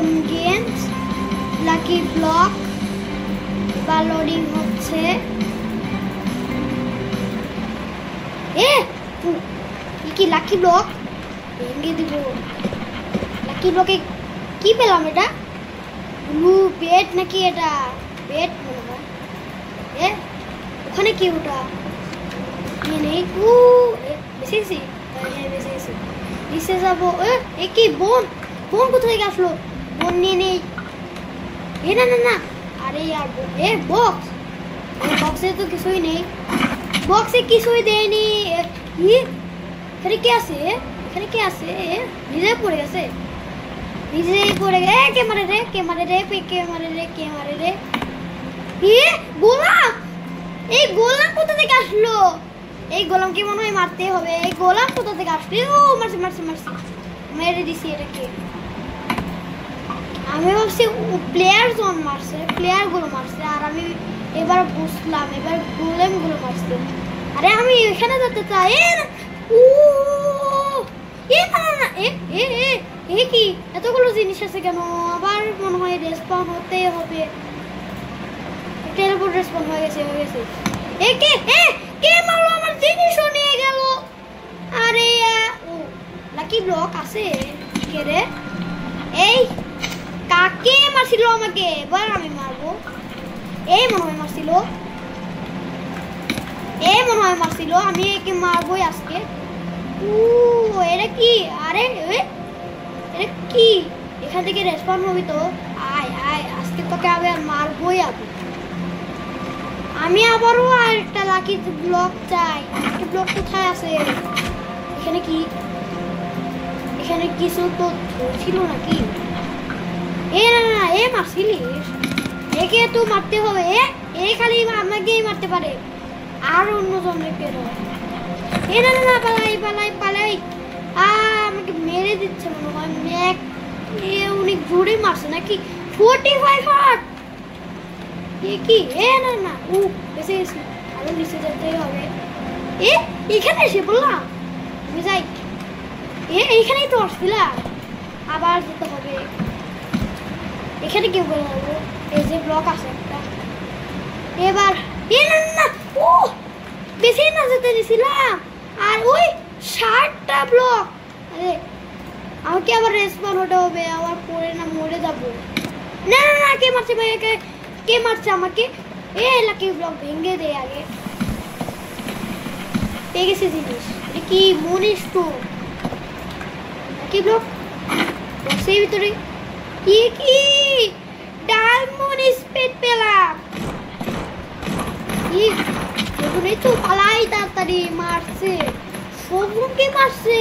Random games lucky block বা loading হচ্ছে কি লাকি ব্লক ভেঙে দিব লাকি ব্লকে কি পেলাম এটা ব্লু বেড নাকি এটা বেড মনে হয় ওখানে কি ওটা নেই বেশি বেশি নিচে যাবো কি বোন বোন কোথা থেকে আসলো বোন নিয়ে নেই না না না আরে यार বক্স বক্সে তো কিছুই নেই বক্সে কিছুই দেয়নি এখানে কি আছে নিজে পড়ে গেছে কে মারে রে গোলাম এই গোলাম কোথা থেকে আসলো এই গোলামকে মনে হয় মারতে হবে এই গোলাম কোথা থেকে আসলো মারছে মেরে দিছি এটাকে আমি ভাবছি প্লেয়ার জোন মারছে প্লেয়ার গুলো মারছে আর আমি এবার বুঝলাম এবার গোলেম গুলো মারছে আরে আমি এখানে যেতে চাই কি এতগুলো জিনিস আছে কেন আবার মনে হয় রেসপন্স হতে হবে টেলিপোর্ট রেসপন্স হয়ে গেছে কে মারলো আমার জিনিসও নিয়ে গেল আরে লাকি ব্লক আছে কে রে এই কাকে মারছিল আমাকে এবার আমি মারবো মনে হয় মারছিল আমি একে মারবোই আজকে এটা কি আরে এটা কি এখান থেকে রেসপন্স হবি তো আয় আজকে তোকে আবার মারবোই আমি আবারও একটা লাকি ব্লক চাই লাকি ব্লক কোথায় আছে এখানে কিছু তো ছিল নাকি না মারছিলিস একে তো মারতে হবে খালি আমাকেই মারতে পারে আর অন্য জনের পের না পালাই আমাকে মেরে দিচ্ছে মনে হয় অনেক জোরে মারছে নাকি 45 হার্ট কি না বেশি আরো নিচে যেতে হবে এখানে এসে বললাম আমি যাই এইখানেই তো আসছিলাম আবার যেতে হবে এখানে কি বলবো এই যে ব্লক আছে একটা এবার না বেশি না যেতে দিছিলাম আর ওই 60টা ব্লক আরে আমাকে আবার রেসপন্স হতে হবে আবার পরে না মরে যাবো না কে মারছে ভাই কে মারছে আমাকে লাকি ব্লক ভেঙে দে আগে পেয়ে গেছে জিনিস কি মনিস তো লাকি ব্লক বক্সের ভিতরে কি ডায়মন্ড স্পিড পেলাম এগুলোই তো পালাই তাড়াতাড়ি মারছে সবকে মারছে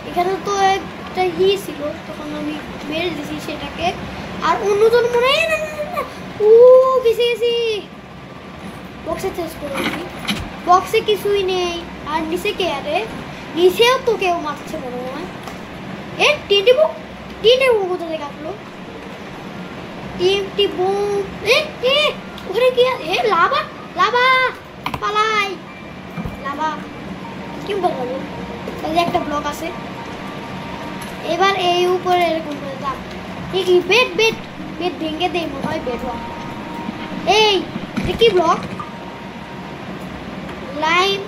এখানে তো একটা ছিল তখন আমি মেরে দিয়েছি সেটাকে আর অন্যজন মনে হয় না গেছি বক্সে চেঞ্জ করে বক্সে কিছুই নেই আর নিচে কে আরে নিচেও তো কেউ মারছে মনে হয় টিনে কোথা থেকে আসলো টিমটি বুম ওখানে কি লাভা পালাই লাভা কি বলবো তাহলে একটা ব্লক আছে এবার এই উপরে এরকম করে দাও কি বেড ভেঙে দেই মনে হয় বেড কি ব্লক লাইন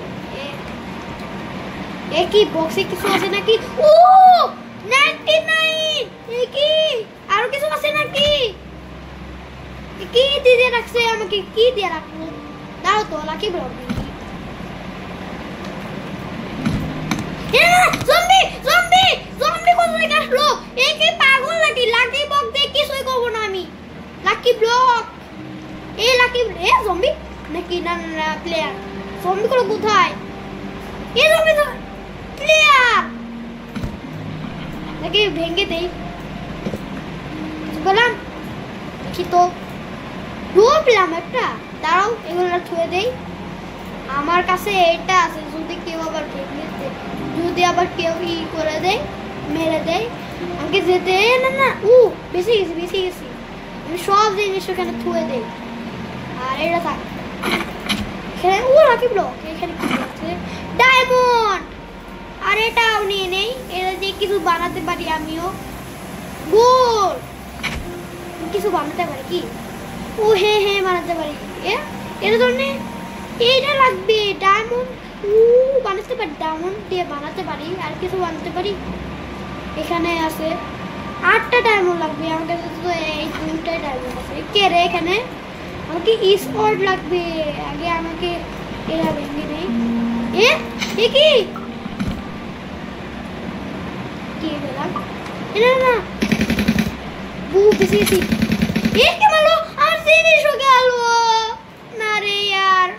কি বক্সে কিছু আছে নাকি 99 কি আরো কিছু আছে নাকি কি দিয়ে রাখছে আমাকে কি দিয়ে রাখলো দাও তো লাকি ব্লক জম্বি কোথা থেকে আসলো কি পাগল নাকি লাকি ব্লক দিয়ে কিছুই করবো না আমি লাকি ব্লক লাকি জম্বি নাকি না প্লেয়ার জম্বি গুলো কোথায় জম্বি প্লেয়ার নাকি ভেঙে দেই বললাম কি তো পেলাম একটা দাঁড়াও এগুলো ছুঁয়ে দেই আমার কাছে এটা আছে যদি কেউ আবার যদি আবার কেউ করে দেয় মেরে দেয় আমাকে যেতে না বেশি গেছি আমি সব জিনিস ওখানে ছুঁয়ে দেই আর এটা থাক এখানে লাকি ব্লক এখানে কি আছে ডায়মন্ড আর এটাও নিয়ে নেই এটা দিয়ে কিছু বানাতে পারি আমিও গোল। কিছু বানাতে পারি কি? ও হ্যাঁ হ্যাঁ বানাতে পারি। এটা ধরনের এইটা লাগবে ডায়মন্ড। বানাতে পারি, ডায়মন্ড দিয়ে বানাতে পারি। আর কিছু বানাতে পারি? এখানে আছে 8টা ডায়মন্ড লাগবে। আমার কাছে তো এই 2টাই ডায়মন্ড আছে। কে রে এখানে? আমাকে স্পট লাগবে। আগে আমাকে এরা ভেঙে নেই। এ কি কি বললাম? না না বেশি বেশি। কে মারলো? আমার জিনিসও গেল। না রে यार,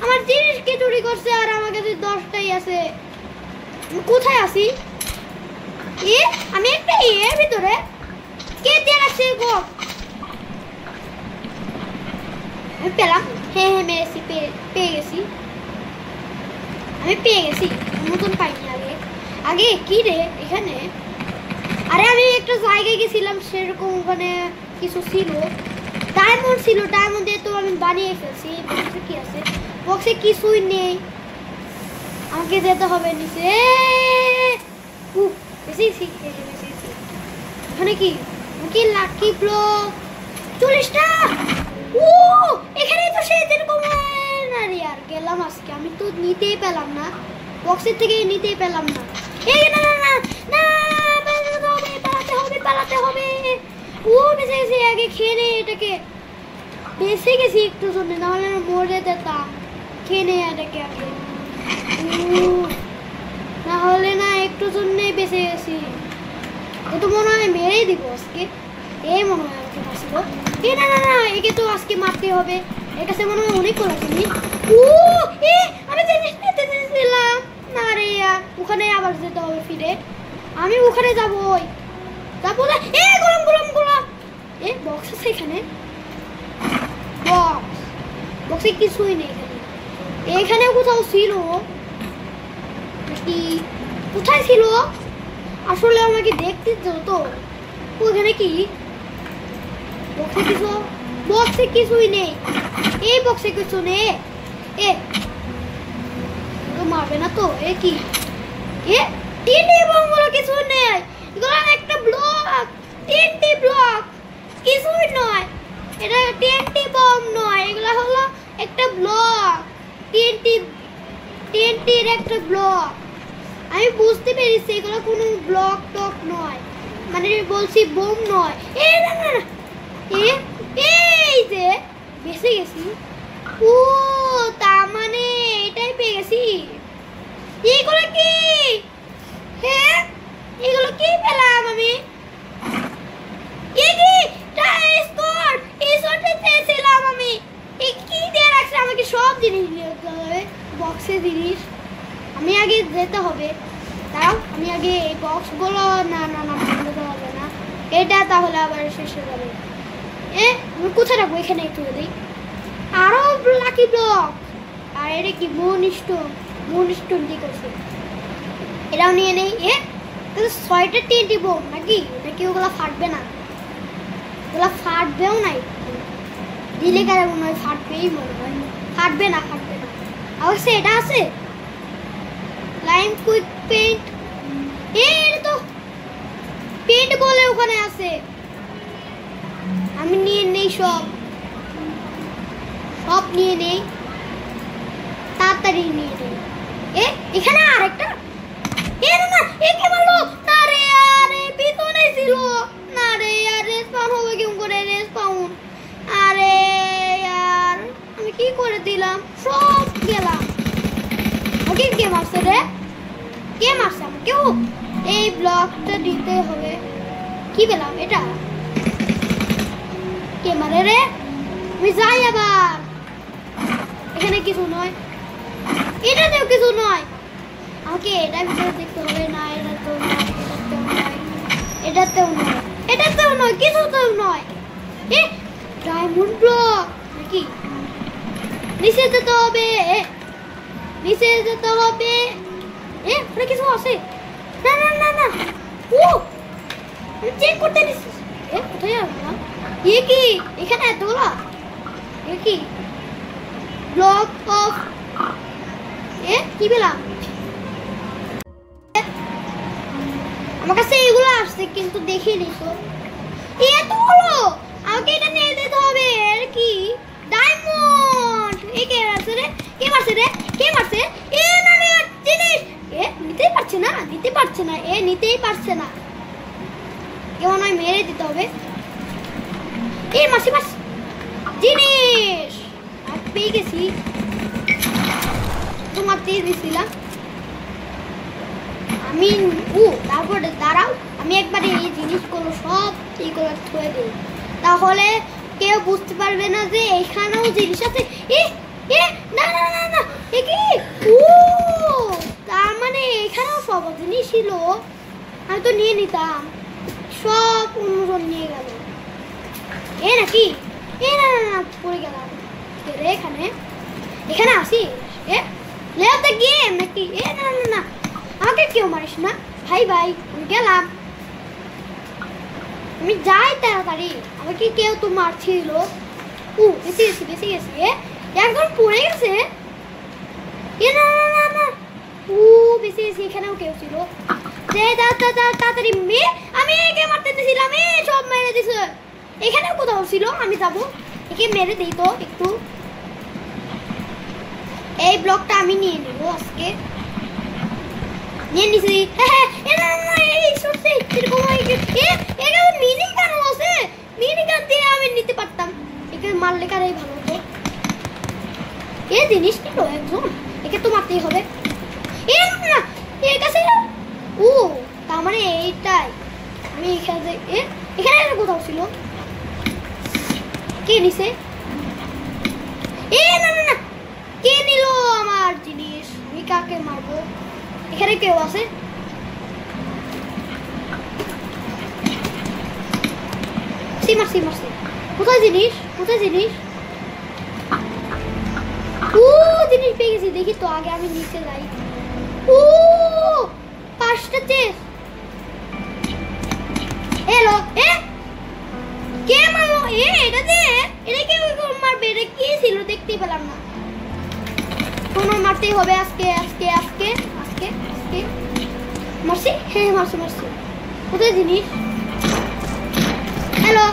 আমার জিনিস কে চুরি করছে? আর আমার কাছে 10টাই আছে। কোথায় আছি? আমি একটা এর ভিতরে। কে দিয়ে রাখছে গো? আমি পেলাম। হ্যাঁ মেরেছি, পেয়ে গেছি। আমি পেয়ে গেছি। নতুন পাইনি আগে। আগে কি রে এখানে? আরে আমি একটা জায়গায় গেছিলাম, সেরকম ওখানে কিছু ছিল, ডায়মন্ড ছিল। ডায়মন্ড দিয়ে তো আমি বানিয়ে ফেলছি। বক্সে কি আছে? বক্সে কিছুই নেই। আমাকে যেতে হবে নিচে। ওখানে কি কি লাকি ব্লক 40টা। এখানে তো সেই যেরকম। আরে আর গেলাম আজকে। আমি তো নিতেই পেলাম না, বক্সের থেকে নিতেই পেলাম না। না না না না, পালাতে হবে। বেঁচে গেছি। আগে খেয়ে নে এটাকে। বেঁচে গেছি একটু জন্য, নাহলে মরে যেতাম। খেয়ে নে এটাকে আগে। না হলে না একটু জন্যই বেঁচে গেছি। ও তো মনে হয় মেরেই দিব আজকে। মনে হয় আমাকে বাঁচবো। না না না, একে তো আজকে মারতে হবে। এর কাছে মনে হয় অনেক করা জিনিস। আমি জিনিস নিতে চেয়েছিলাম। না রে ওখানে আবার যেতে হবে ফিরে। আমি ওখানে যাবোই। তারপর গোলাম গোলাম গোলাম। বক্স আছে এখানে। বক্সে কিছুই নেই। এখানে কোথাও ছিল কি? কোথায় ছিল আসলে? আমাকে দেখতে তো। ওখানে কি? বক্সে কিছুই নেই। এই বক্সে কিছু নেই। তো মারবে না তো? কি তিনটি বমগুলো কিছু নেই। এগুলো একটা ব্লক, 3টি ব্লক, কিছুই নয়। এটা 10টি বম নয়, এগুলো হলো একটা ব্লক। 10টির একটা ব্লক। আমি বুঝতে পেরেছি এগুলো কোনো ব্লক টক নয়, মানে বলছি বোম নয়। না না না, এই যে বেঁচে গেছি। তার মানে এটাই পেয়ে গেছি। এগুলো কি? এগুলো কি পেলাম আমি? চেয়েছিলাম আমি। কি দিয়ে রাখছে? আমাকে সব জিনিস নিতে হবে, বক্সে জিনিস। আমি আগে যেতে হবে। তাও আমি আগে এই বক্সগুলো না না না বলতে হবে না। এটা তাহলে আবার শেষ হয়ে যাবে। আমি কোথায় রাখবো? এখানে তুলে দিই। আরো লাকি ব্লক। আর এটা কি? মুন স্টোন দিয়ে করছে। এটাও নিয়ে নেই। 6টা 10টি বোম নাকি? ওগুলা ফাটবে না? ওগুলা ফাটবেও নাই। দিলে কারে মনে হয় ফাটবেই, মনে হয় ফাটবে না। অবশ্যই এটা আছে লাইম কুইক পেইন্ট। এটা তো পেইন্ট বলে ওখানে আছে। আমি নিয়ে নেই সব নিয়ে নেই, তাড়াতাড়ি নিয়ে নেই। এখানে আরেকটা। না না, একে মারলো। না রে আরে পিছনে ছিল। না রে রেসপাউন হবে কেমন করে? রেসপাউন। আরে আমি কি করে দিলাম? সব গেলাম। ওকে কে মারছে রে? কে মারছে আমাকে? এই ব্লকটা দিতে হবে। কি পেলাম? এটা কে মারে রে? আমি যাই আবার। এখানে কিছু নয়, এটাতেও কিছু নয়। আমাকে এটা ভিতরে দেখতে হবে। না এটাতেও নয়, এটাতেও নয়, কিছুতেও নয়। ডায়মন্ড ব্লক নাকি? নিচে যেতে হবে। ওখানে কিছু আছে। না না না না, চেক করতে দিচ্ছি। কোথায় আসলাম? কি এখানে এতগুলা? কি ব্লক অফ? কি পেলাম? আমার কাছে এগুলো আসছে কিন্তু দেখিনি তো এতগুলো আমাকে এটা নিয়ে যেতে হবে আর কি ডায়মন্ড এ কে আছে রে কে মারছে রে কে মারছে এ না রে জিনিস এ নিতেই পারছে না এ নিতেই পারছে না কেমন হয় মেরে দিতে হবে এ মাসি মাস জিনিস আর পেয়ে গেছি তোমার দিয়ে দিছিলাম আমি তারপরে দাঁড়াও আমি একবার এই জিনিসগুলো সব এই করে থয়ে দিই তাহলে কেউ বুঝতে পারবে না যে এখানেও জিনিস আছে এ এ না না না না এ কি তার মানে এখানেও সব জিনিস ছিল আমি তো নিয়ে নিতাম সব অন্যজন নিয়ে গেল এ নাকি এ না না না পড়ে গেলাম এখানে এখানে আসি এ লেভ দ্য গেম নাকি এ না না না আমাকে কেউ মারিস না ভাই আমি গেলাম আমি যাই তাড়াতাড়ি আমাকে কেউ তো মারছিল বেশি গেছি একদম পড়ে গেছে এ না না না না বেশি এখানেও কেউ ছিল তাড়াতাড়ি আমি একে মারতে দিয়েছিলাম সব মেরে দিছে এখানেও কোথাও ছিল আমি যাবো একে মেরে দিই তো একটু এই ব্লকটা আমি নিয়ে নেবো আজকে নিয়ে নিছি মিনি গান আছে মিনি গান দিয়ে আমি নিতে পারতাম একে মারলে কারাই ভালো হতো এই জিনিস নিল একজন একে তো মারতেই হবে এর কাছে তার মানে এইটাই আমি এখানে কোথাও ছিল কে নিছে না না না কে নিল আমার জিনিস আমি কাকে মারবো এখানে কেউ আছে মারছি কোথায় জিনিস জিনিস পেয়ে গেছি দেখি তো আগে আমি নিচে যাই পাঁচটা চেস এলো কে মারলো এটা কেউ মারবে এটা কি ছিল দেখতেই পেলাম না তোমার মারতেই হবে আজকে মারছি মারছি কোথায় জিনিস হ্যালো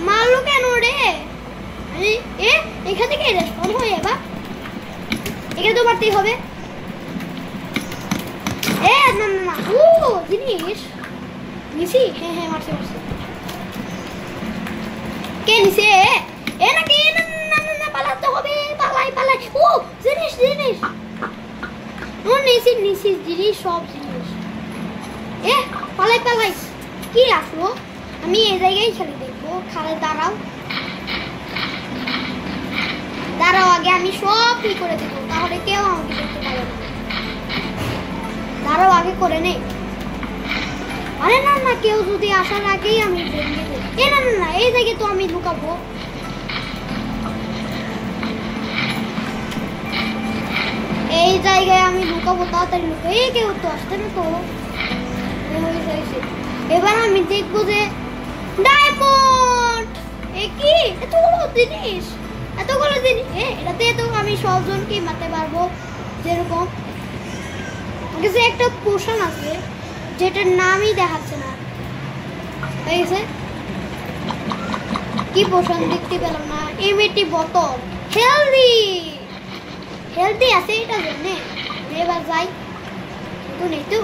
মারলো কেন রে এখান থেকে রেসপন্স হয়ে যাবা এখানে তো মারতেই হবে না না না জিনিস নিছি মারছি কে নিছে নাকি না পালাতে হবে পালাই জিনিস নিছি জিনিস সব জিনিস পালাই কি আসলো আমি এই জায়গায় খালি দেখবো খালি দাঁড়াও আগে আমি সব কি করে দেবো তাহলে কেউ আমাকে দেখতে পাবে না দাঁড়াও আগে করে নেই আরে না না কেউ যদি আসার আগেই আমি না এই জায়গায় তো আমি লুকাবো এই জায়গায় আমি লুকাবো তাড়াতাড়ি লুকাবো কেউ তো আসতে না তো এবার আমি দেখবো যে ডায়মন্ড কি এতগুলো জিনিস এটাতে তো আমি সবজনকে মারতে পারবো যেরকম কাছে একটা পোশন আছে যেটার নামই দেখাচ্ছে না ঠিক আছে কি পোশন দেখতে পেলাম না এমএটি বোতল হেলদি আছে এটা জন্য এবার যাই তো নেই তো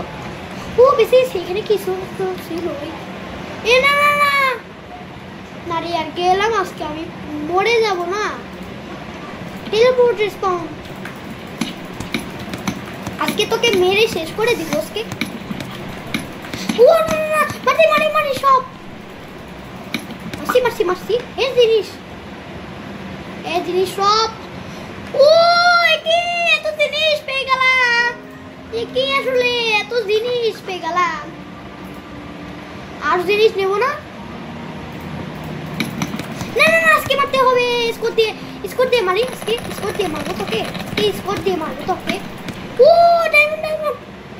বেশি সেখানে কিছু ছিল না রে আর গেলাম আজকে আমি মরে যাব না টেলিপোর্ট রেসপন্স আজকে তোকে মেরে শেষ করে দিব আজকে মারি সব মারছি এই জিনিস সব এত জিনিস পেয়ে গেলাম আসলে এত জিনিস পেয়ে গেলাম আর জিনিস নেব না আজকে মারতে হবে স্কোর দিয়ে মারি স্কোর দিয়ে মারবো তোকে ডায়মন্ড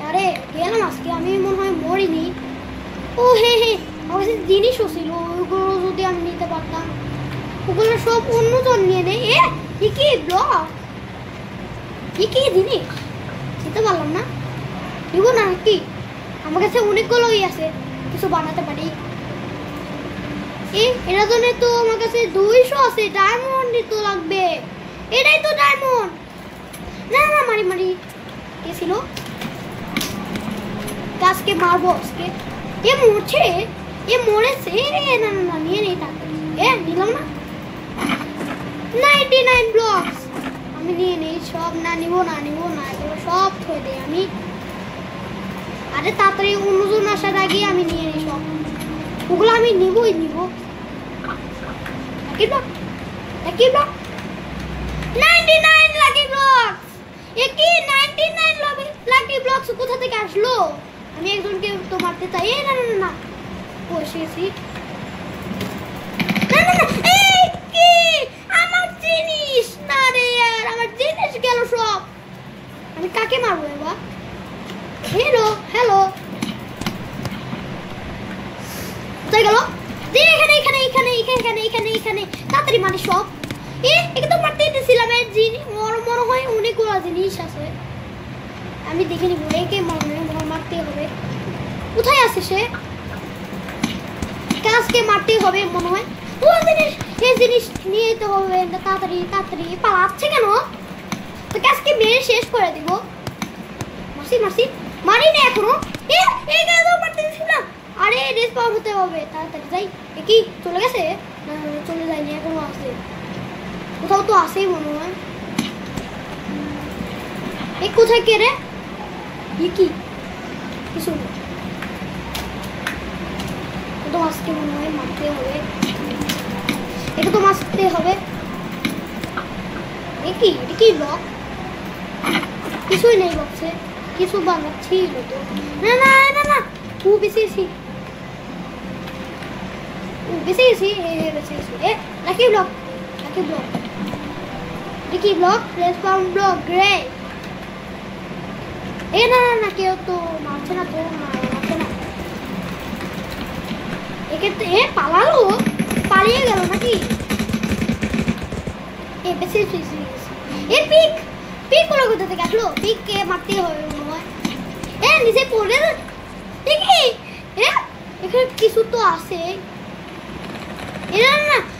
আরে গেলাম আজকে আমি মনে হয় মরিনি আমার কাছে জিনিসও ছিল ওগুলো যদি আমি নিতে পারতাম ওগুলো সব অন্যজন নিয়ে নেয় কি ব্লক কি জিনিস নিতে পারলাম না দিব না কি? আমার কাছে অনেকগুলোই আছে, কিছু বানাতে পারি। এটার জন্য তো আমার কাছে 200 আছে, ডায়মন্ড তো লাগবে। এটাই তো ডায়মন্ড। না না মারি মারি, কে ছিল? গাছকে মারবো আজকে। এ মরছে, এ মরেছে। না না না, নিয়ে নেই তাড়াতাড়ি। নিলাম না। 99 ব্লকস আমি নিয়ে নেই সব। না নিব না, নিব না, এগুলো সব থয়ে দেই আমি। আরে তাড়াতাড়ি অন্যজন আসার আগে আমি নিয়ে নেই সব। ওগুলো আমি নিবই নিব। Lucky block, lucky block, 99 lucky blocks. এ কি 99 লাকি ব্লকস কোথা থেকে আসলো? আমি একজনকে তো মারতে চাই। না না না না, বসেছি। না না না, এই কি আমার জিনিস? না রে यार, আমার জিনিস গেল সব। আমি কাকে মারবো এবার? হ্যালো হ্যালো, কোথায় গেল? এখানে এখানে এখানে এখানে এখানে এখানে, তাড়াতাড়ি মারি সব। একে তো মারতে দিয়েছিলাম। এর জিনিস মনে হয় অনেকগুলো জিনিস আছে, আমি দেখে নিব। একে মারতে হবে। কোথায় আছে সে? কাজকে মারতে হবে মনে হয়। ও জিনিস, এই জিনিস নিয়ে যেতে হবে। তাড়াতাড়ি তাড়াতাড়ি, পালাচ্ছে কেন? তো কাজকে মেরে শেষ করে দিব। মারছি মারছি, মারি না এখনো। মারতে দিচ্ছি না। আরে রেসপাউন হতে হবে, তাড়াতাড়ি যাই। কি চলে গেছে? না চলে যায়নি, এখনো আছে। কোথাও তো আছেই মনে হয়। কোথায় কে রে? কি কিছু তো আজকে মনে হয় মারতে হবে। এটা তো মারতে হবে। কি ব্লক? কিছুই নেই বক্সে, কিছু বানাচ্ছি তো। না না না না, বেশি lucky block, lucky block, lucky block, respawn block, grey. না না না, কেউ তো মারছে না তো, মারছে না। পালালো, পালিয়ে গেল নাকি? বেশি পিক গুলো কোথা থেকে আসলো? পিককে মারতেই হবে মনে হয়। নিচে পড়ে দেখি। এখানে কিছু তো আছে। না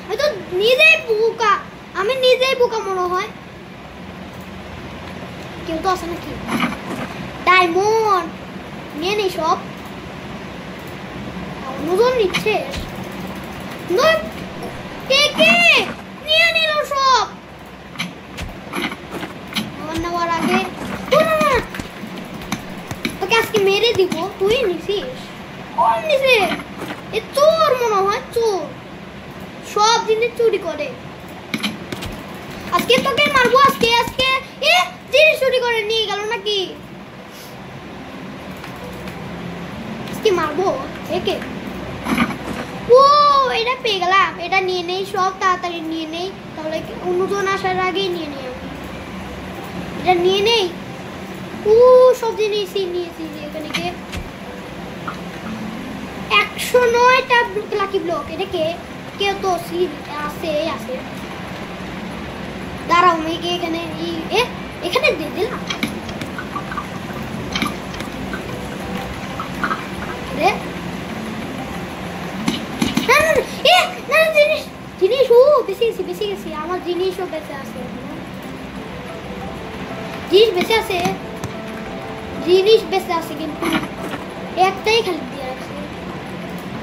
আমি তো নিজেই বোকা, আমি নিজেই বোকা মনে হয়। কেউ তো আছে নাকি? ডায়মন্ড নিয়ে নেই সব। অন্যজন নিচ্ছে। নিয়ে নিল সব। নেওয়ার আগে তোকে আজকে মেরে দিব। তুই নিছিস? কোন নিছে? এ চোর মনে হয়, চোর। সব জিনিস চুরি করে। আজকে তোকে মারবো। আজকে আজকে জিনিস চুরি করে নিয়ে গেল নাকি? আজকে মারবো একে। ও এটা পেয়ে গেলাম। এটা নিয়ে নেই সব, তাড়াতাড়ি নিয়ে নেই। তাহলে অন্যজন আসার আগেই নিয়ে নেই আমি। এটা নিয়ে নেই। সব জিনিসই নিয়েছি। এখানে 109টা লাকি ব্লক। এটা কেউ তো আছে। দাঁড়াও, মেয়েকে এখানে এখানে দিয়ে দিলাম। জিনিস বেশি গেছি। আমার জিনিসও বেঁচে আছে। জিনিস বেঁচে আছে কিন্তু একটাই খালি দিয়ে রাখছে।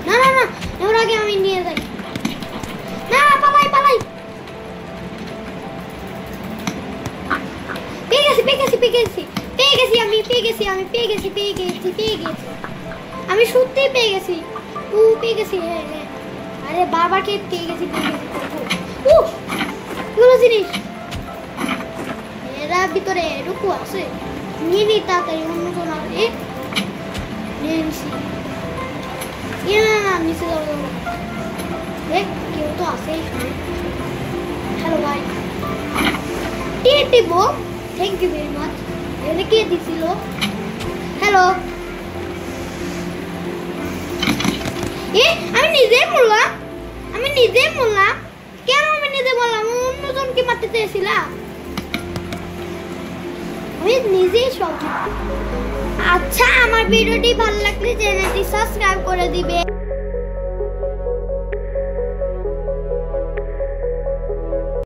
না না না, ওর আগে আমি নিয়ে যাই। না পালাই। পেয়ে গেছি। আমি সত্যি পেয়ে গেছি। আরে বাবাকে পেয়ে গেছি। পুরো জিনিস এরা ভিতরে রুকু আছে। নিয়ে নি তাড়াতাড়ি, অন্যজন আসে। নিয়ে নিছি। না নিচে যাবো। কেউ তো আছে। হ্যালো ভাই, দিব। Thank you very much. এটা কে দিছিল? হ্যালো। আমি নিজেই বললাম। কেন আমি নিজে বললাম? অন্যজনকে মারতে চেয়েছিলাম। আমি নিজেই সব। আচ্ছা আমার ভিডিওটি ভালো লাগলে চ্যানেলটি সাবস্ক্রাইব করে দিবে।